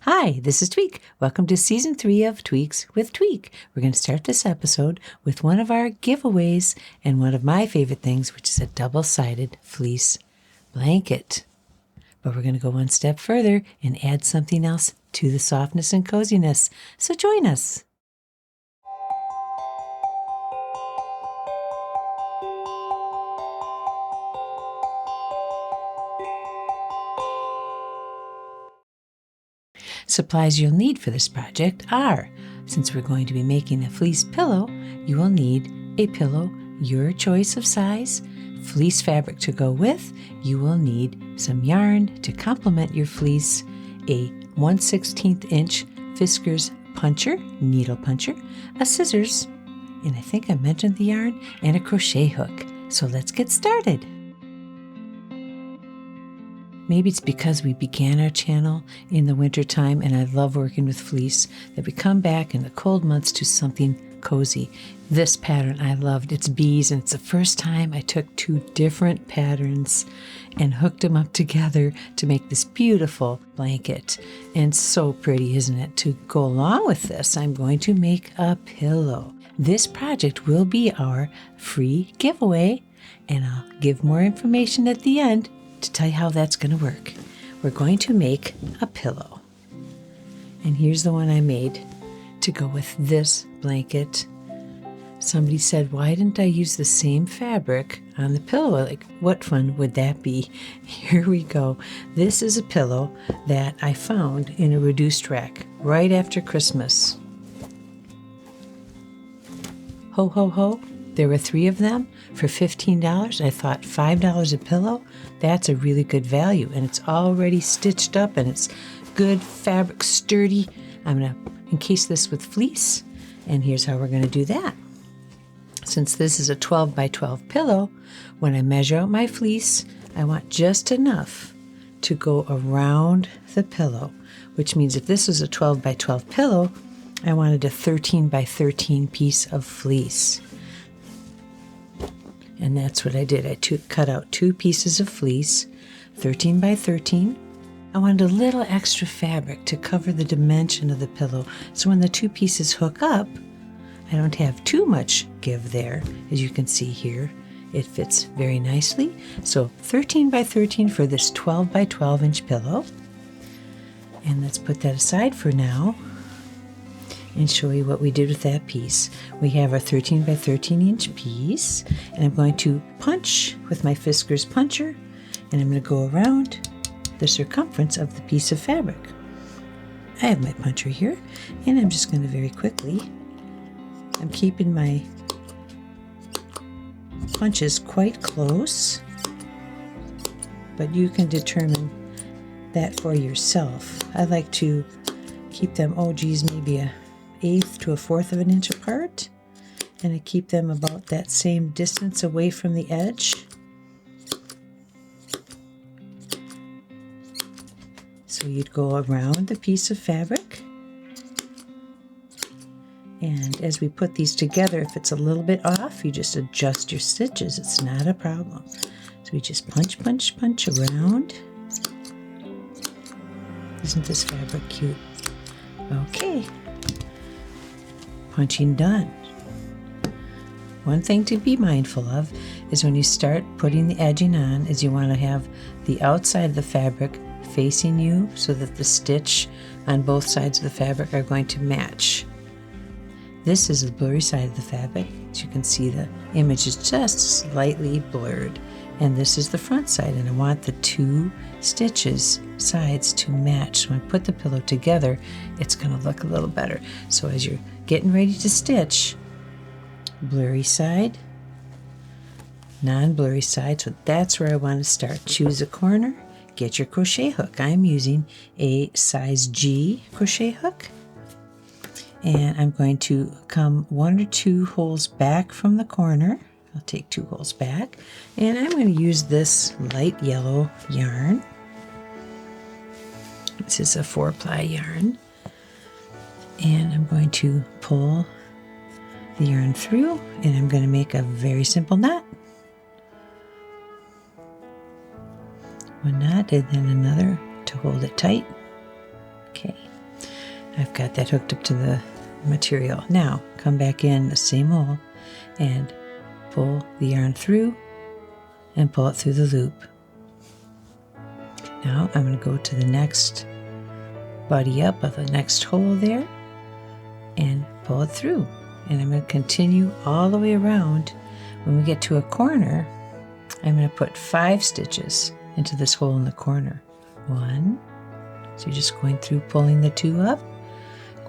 Hi, this is Tweek. Welcome to Season 3 of Tweaks with Tweek. We're going to start this episode with one of our giveaways and one of my favorite things, which is a double-sided fleece blanket. But we're going to go one step further and add something else to the softness and coziness. So join us. Supplies you'll need for this project are, since we're going to be making a fleece pillow, you will need a pillow, your choice of size, fleece fabric to go with, you will need some yarn to complement your fleece, a 1/16 inch Fiskars puncher, needle puncher, a scissors, and I think I mentioned the yarn, and a crochet hook. So let's get started. Maybe it's because we began our channel in the wintertime and I love working with fleece that we come back in the cold months to something cozy. This pattern I loved. It's bees, and it's the first time I took two different patterns and hooked them up together to make this beautiful blanket. And so pretty, isn't it? To go along with this, I'm going to make a pillow. This project will be our free giveaway, and I'll give more information at the end to tell you how that's going to work. We're going to make a pillow. And here's the one I made to go with this blanket. Somebody said, why didn't I use the same fabric on the pillow? Like, what fun would that be? Here we go. This is a pillow that I found in a reduced rack right after Christmas. Ho, ho, ho. There were 3 of them for $15. I thought $5 a pillow, that's a really good value. And it's already stitched up and it's good fabric, sturdy. I'm going to encase this with fleece. And here's how we're going to do that. Since this is a 12 by 12 pillow, when I measure out my fleece, I want just enough to go around the pillow, which means if this was a 12 by 12 pillow, I wanted a 13 by 13 piece of fleece. And that's what I did. I cut out 2 pieces of fleece, 13 by 13. I wanted a little extra fabric to cover the dimension of the pillow, so when the 2 pieces hook up, I don't have too much give there. As you can see here, it fits very nicely. So 13 by 13 for this 12 by 12 inch pillow. And let's put that aside for now and show you what we did with that piece. We have our 13 by 13 inch piece, and I'm going to punch with my Fiskars puncher, and I'm going to go around the circumference of the piece of fabric. I have my puncher here, and I'm just going to very quickly, I'm keeping my punches quite close, but you can determine that for yourself. I like to keep them, maybe a 1/8 to a 1/4 of an inch apart, and I keep them about that same distance away from the edge. So you'd go around the piece of fabric, and as we put these together, if it's a little bit off, you just adjust your stitches. It's not a problem. So we just punch, punch, punch around. Isn't this fabric cute? Okay. Punching done. One thing to be mindful of is when you start putting the edging on is you want to have the outside of the fabric facing you so that the stitch on both sides of the fabric are going to match. This is the blurry side of the fabric. As you can see, the image is just slightly blurred. And this is the front side, and I want the 2 stitches sides to match. So when I put the pillow together, it's going to look a little better. So as you're getting ready to stitch, blurry side, non-blurry side, so that's where I want to start. Choose a corner, get your crochet hook. I'm using a size G crochet hook, and I'm going to come 1 or 2 holes back from the corner. I'll take 2 holes back, and I'm going to use this light yellow yarn. This is a 4-ply yarn, and I'm going to pull the yarn through, and I'm going to make a very simple knot. 1 knot, and then another to hold it tight. Okay. I've got that hooked up to the material. Now come back in the same hole and pull the yarn through and pull it through the loop. Now I'm going to go to the next buddy up of the next hole there and pull it through. And I'm going to continue all the way around. When we get to a corner, I'm going to put 5 stitches into this hole in the corner. 1, so you're just going through, pulling the 2 up,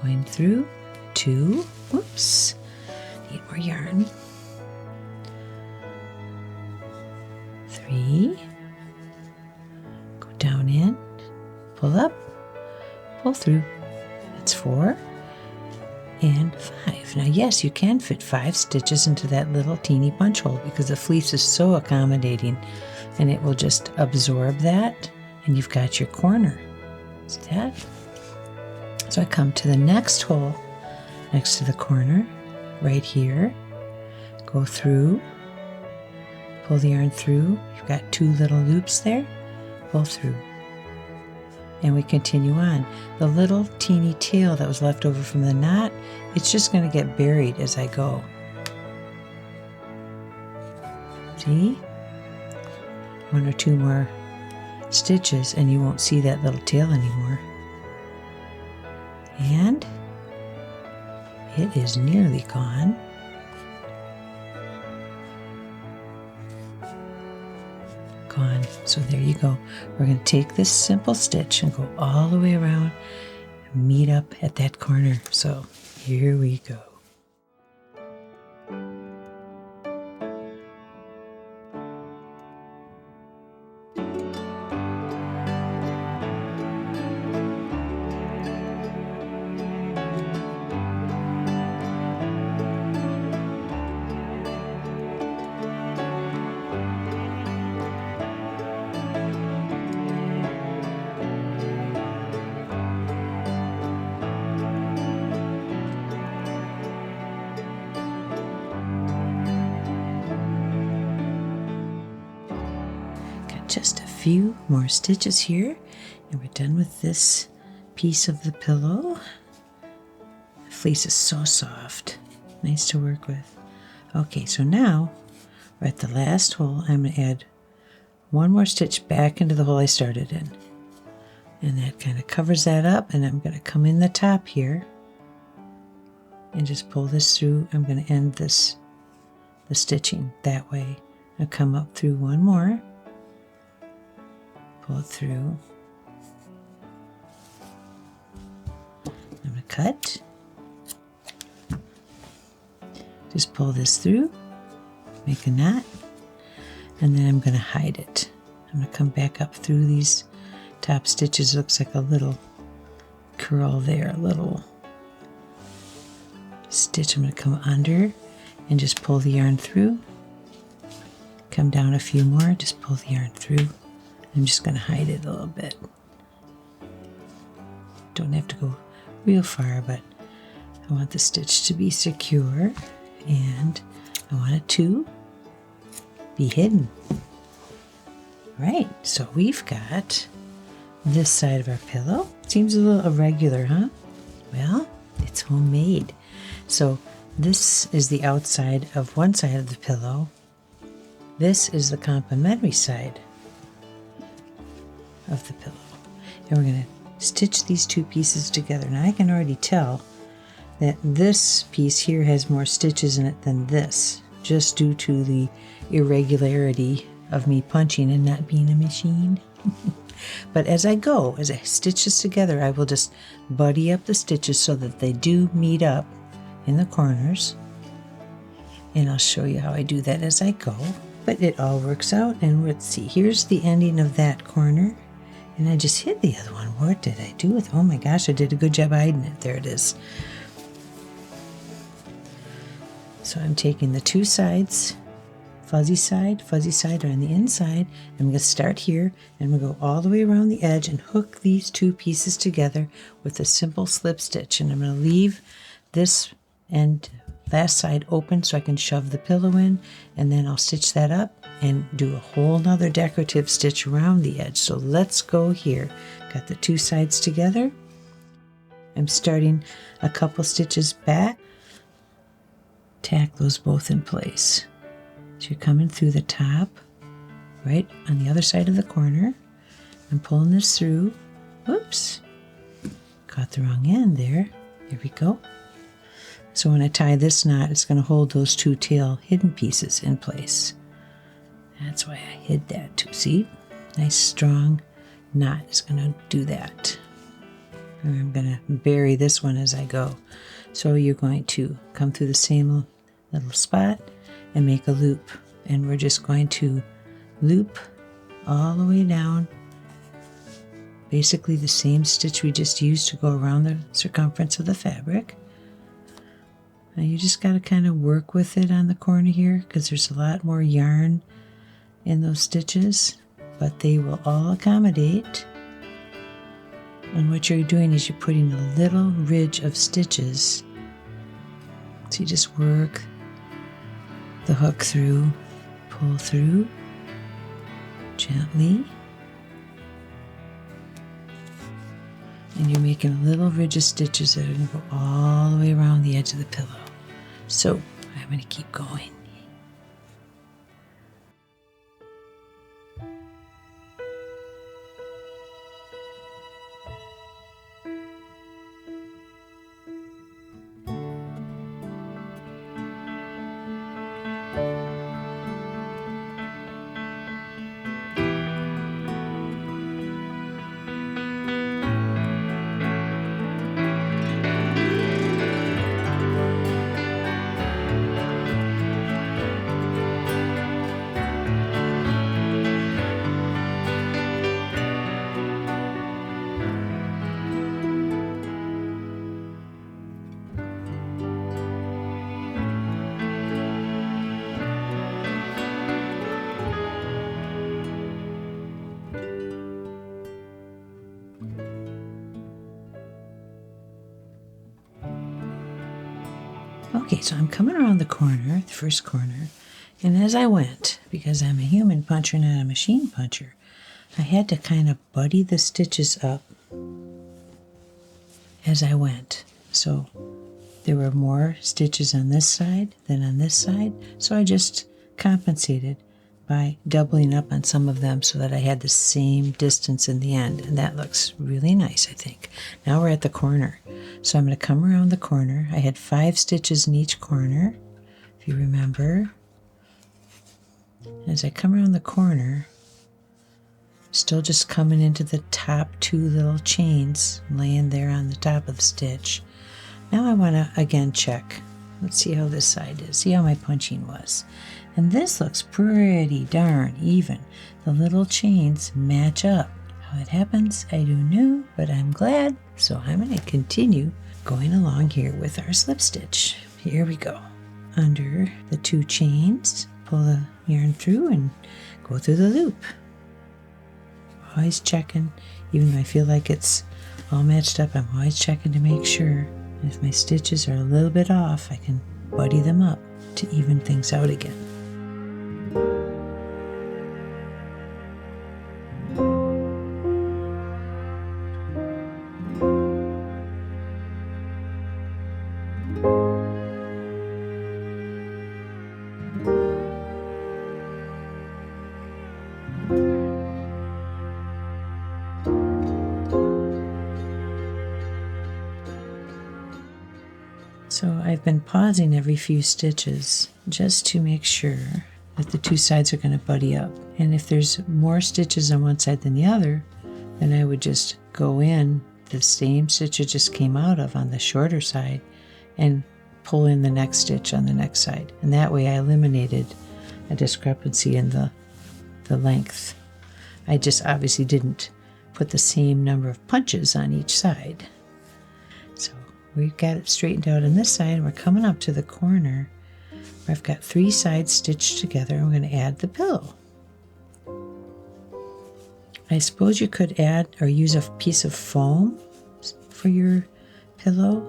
going through 2, whoops, need more yarn, 3, go down in, pull up, pull through, that's 4, and 5. Now yes, you can fit 5 stitches into that little teeny punch hole because the fleece is so accommodating and it will just absorb that and you've got your corner. See that? So I come to the next hole next to the corner right here, go through, pull the yarn through, you've got 2 little loops there, pull through. And we continue on. The little teeny tail that was left over from the knot, it's just going to get buried as I go. See? 1 or 2 more stitches and you won't see that little tail anymore. And it is nearly gone. Gone. So there you go. We're going to take this simple stitch and go all the way around and meet up at that corner. So here we go. Just a few more stitches here and we're done with this piece of the pillow. The fleece is so soft, nice to work with. Okay, so now we're at the last hole. I'm going to add 1 more stitch back into the hole I started in, and that kind of covers that up. And I'm going to come in the top here and just pull this through. I'm going to end the stitching that way. I'll come up through 1 more, pull it through. I'm going to cut. Just pull this through, make a knot, and then I'm going to hide it. I'm going to come back up through these top stitches. It looks like a little curl there, a little stitch. I'm going to come under and just pull the yarn through. Come down a few more, just pull the yarn through. I'm just going to hide it a little bit. Don't have to go real far, but I want the stitch to be secure and I want it to be hidden. Right, so we've got this side of our pillow. Seems a little irregular, huh? Well, it's homemade. So this is the outside of one side of the pillow. This is the complementary side of the pillow. And we're going to stitch these 2 pieces together. Now I can already tell that this piece here has more stitches in it than this, just due to the irregularity of me punching and not being a machine. But as I go, as I stitch this together, I will just buddy up the stitches so that they do meet up in the corners. And I'll show you how I do that as I go. But it all works out, and let's see, here's the ending of that corner. And I just hid the other one. What did I do with it? Oh my gosh, I did a good job hiding it. There it is. So I'm taking the 2 sides, fuzzy side are on the inside. I'm going to start here and I'm going to go all the way around the edge and hook these 2 pieces together with a simple slip stitch. And I'm going to leave this end last side open so I can shove the pillow in, and then I'll stitch that up and do a whole nother decorative stitch around the edge. So let's go here. Got the 2 sides together, I'm starting a couple stitches back. Tack those both in place. So you're coming through the top, right on the other side of the corner. I'm pulling this through. Whoops, caught the wrong end there. There we go. So when I tie this knot, it's going to hold those two tail hidden pieces in place. That's why I hid that too. See? Nice strong knot is going to do that. And I'm going to bury this one as I go. So you're going to come through the same little spot and make a loop. And we're just going to loop all the way down. Basically the same stitch we just used to go around the circumference of the fabric. Now you just got to kind of work with it on the corner here because there's a lot more yarn in those stitches, but they will all accommodate. And what you're doing is you're putting a little ridge of stitches. So you just work the hook through, pull through gently. And you're making a little ridge of stitches that are going to go all the way around the edge of the pillow. So I'm going to keep going. Okay, so I'm coming around the corner, the first corner, and as I went, because I'm a human puncher, not a machine puncher, I had to kind of buddy the stitches up as I went. So there were more stitches on this side than on this side, so I just compensated by doubling up on some of them so that I had the same distance in the end, and that looks really nice, I think. Now we're at the corner. So I'm going to come around the corner. I had 5 stitches in each corner, if you remember. As I come around the corner, still just coming into the top 2 little chains laying there on the top of the stitch. Now I want to again check. Let's see how this side is. See how my punching was. And this looks pretty darn even. The little chains match up. How it happens, I don't know, but I'm glad. So I'm going to continue going along here with our slip stitch. Here we go. Under the 2 chains, pull the yarn through and go through the loop. Always checking, even though I feel like it's all matched up, I'm always checking to make sure. And if my stitches are a little bit off, I can buddy them up to even things out again. So I've been pausing every few stitches just to make sure that the 2 sides are going to buddy up. And if there's more stitches on one side than the other, then I would just go in the same stitch it just came out of on the shorter side and pull in the next stitch on the next side. And that way I eliminated a discrepancy in the length. I just obviously didn't put the same number of punches on each side. So we've got it straightened out on this side, and we're coming up to the corner where I've got 3 sides stitched together, and we're going to add the pillow. I suppose you could add or use a piece of foam for your pillow.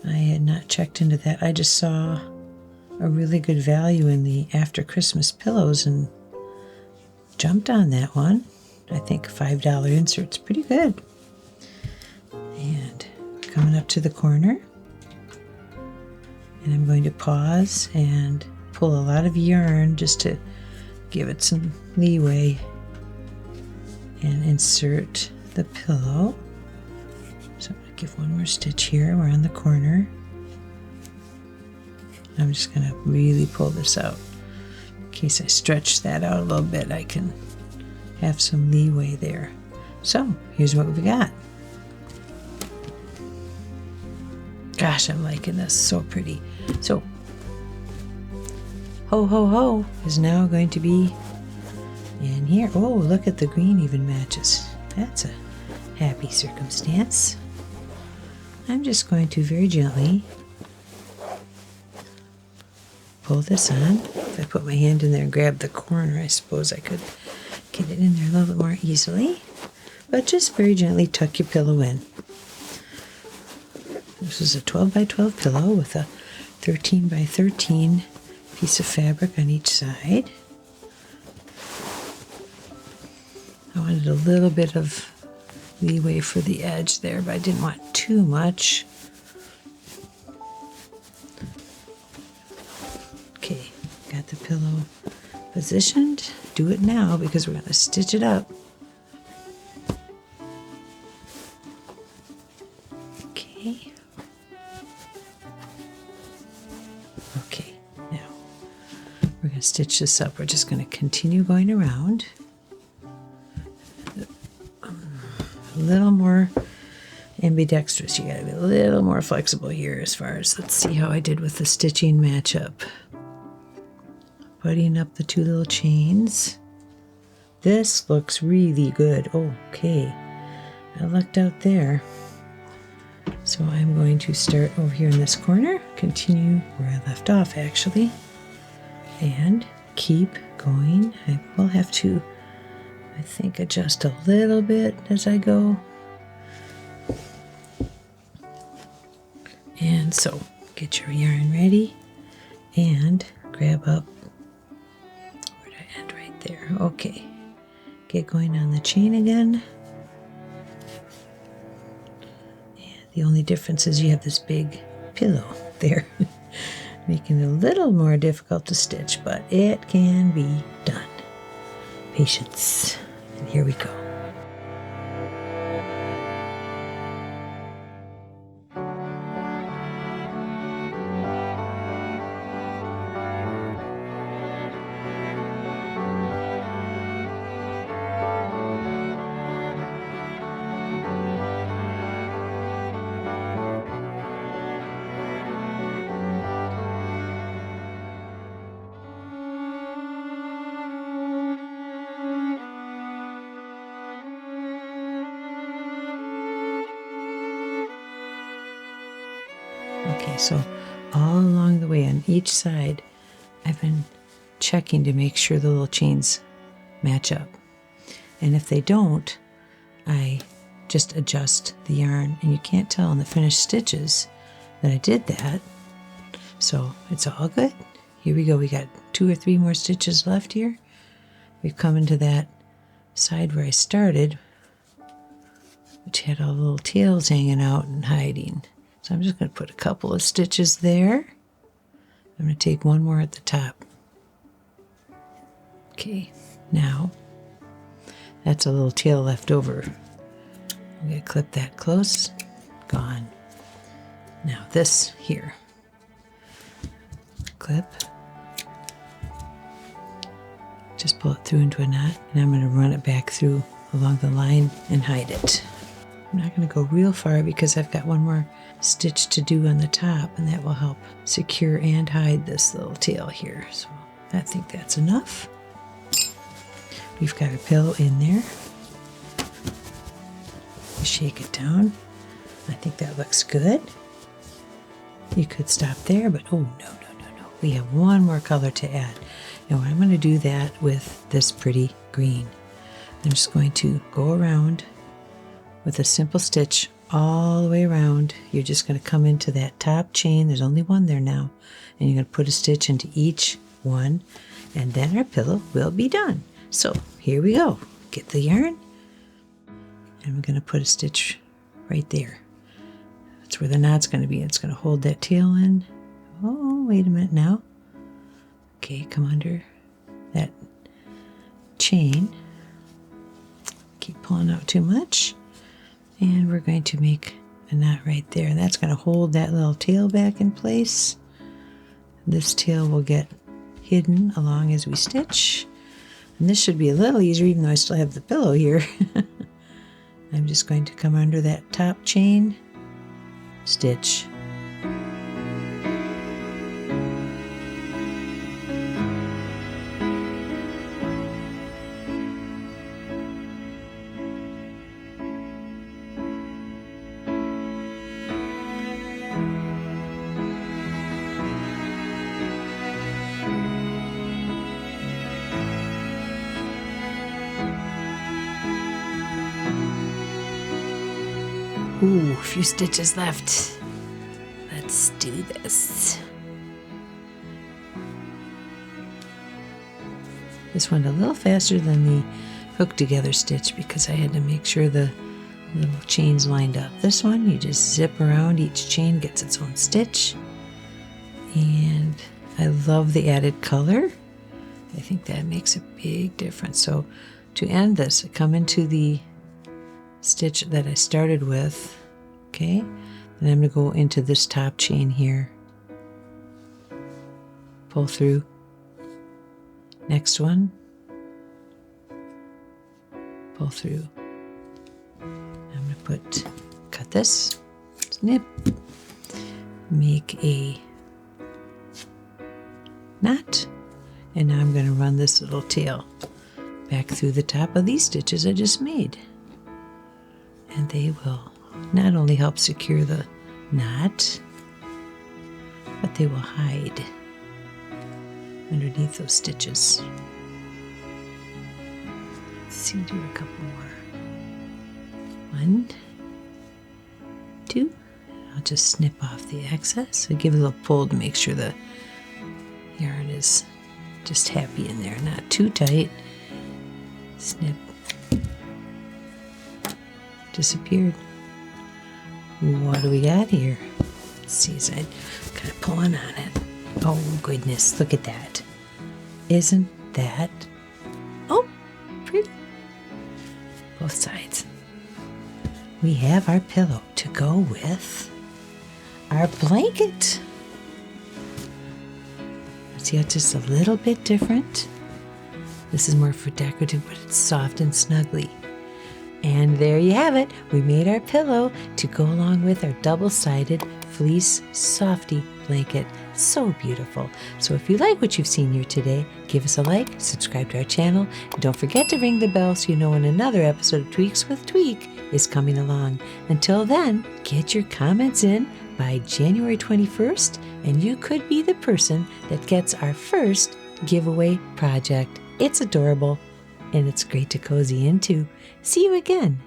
I had not checked into that. I just saw a really good value in the after Christmas pillows and jumped on that one. I think $5 insert's pretty good. And coming up to the corner, and I'm going to pause and pull a lot of yarn just to give it some leeway and insert the pillow. So I'm going to give one more stitch here. We're on the corner. I'm just going to really pull this out. In case I stretch that out a little bit, I can have some leeway there. So here's what we've got. Gosh, I'm liking this. So pretty. So Ho Ho Ho is now going to be in here. Oh, look at the green even matches. That's a happy circumstance. I'm just going to very gently pull this on. If I put my hand in there and grab the corner, I suppose I could get it in there a little bit more easily. But just very gently tuck your pillow in. This is a 12 by 12 pillow with a 13 by 13 piece of fabric on each side. I wanted a little bit of leeway for the edge there, but I didn't want too much. Okay, got the pillow positioned. Do it now because we're going to stitch it up. Okay. Okay, now we're going to stitch this up. We're just going to continue going around. A little more ambidextrous. You got to be a little more flexible here as far as, let's see how I did with the stitching matchup. Putting up the two little chains. This looks really good. Okay, I lucked out there. So I'm going to start over here in this corner, continue where I left off actually, and keep going. I will have to, I think, adjust a little bit as I go. And so get your yarn ready and grab up, where did I end? Right there. Okay, get going on the chain again. And the only difference is you have this big pillow there, making it a little more difficult to stitch, but it can be done. Patience. And here we go. Okay, so all along the way on each side, I've been checking to make sure the little chains match up. And if they don't, I just adjust the yarn. And you can't tell in the finished stitches that I did that. So it's all good. Here we go. We got 2 or 3 more stitches left here. We've come into that side where I started, which had all the little tails hanging out and hiding. So I'm just going to put a couple of stitches there. I'm going to take one more at the top. Okay, now that's a little tail left over. I'm going to clip that close. Gone. Now this here. Clip. Just pull it through into a knot, and I'm going to run it back through along the line and hide it. I'm not going to go real far because I've got one more stitch to do on the top, and that will help secure and hide this little tail here. So I think that's enough. We've got a pillow in there. Shake it down. I think that looks good. You could stop there, but oh no. We have one more color to add. And I'm going to do that with this pretty green. I'm just going to go around with a simple stitch all the way around. You're just going to come into that top chain. There's only one there now. And you're going to put a stitch into each one. And then our pillow will be done. So here we go. Get the yarn. And we're going to put a stitch right there. That's where the knot's going to be. It's going to hold that tail in. Oh, wait a minute now. Okay, come under that chain. Keep pulling out too much. And we're going to make a knot right there. And that's going to hold that little tail back in place. This tail will get hidden along as we stitch. And this should be a little easier, even though I still have the pillow here. I'm just going to come under that top chain, stitch. Ooh, a few stitches left. Let's do this. This went a little faster than the hook together stitch because I had to make sure the little chains lined up. This one, you just zip around, each chain gets its own stitch. And I love the added color. I think that makes a big difference. So to end this, I come into the stitch that I started with, okay, and I'm going to go into this top chain here, pull through, next one, pull through. I'm going to cut this, snip, make a knot, and now I'm going to run this little tail back through the top of these stitches I just made. And they will not only help secure the knot, but they will hide underneath those stitches. Let's see, do a couple more. 1, 2. I'll just snip off the excess. I give it a little pull to make sure the yarn is just happy in there, not too tight. Snip. Disappeared. What do we got here? Let's see, so I'm kind of pulling on it. Oh goodness, look at that. Isn't that, oh, pretty. Both sides. We have our pillow to go with our blanket. See how it's just a little bit different? This is more for decorative, but it's soft and snuggly. And there you have it. We made our pillow to go along with our double-sided fleece softy blanket. So beautiful. So if you like what you've seen here today, give us a like, subscribe to our channel, and don't forget to ring the bell so you know when another episode of Tweaks with Tweek is coming along. Until then, get your comments in by January 21st, and you could be the person that gets our first giveaway project. It's adorable, and it's great to cozy into. See you again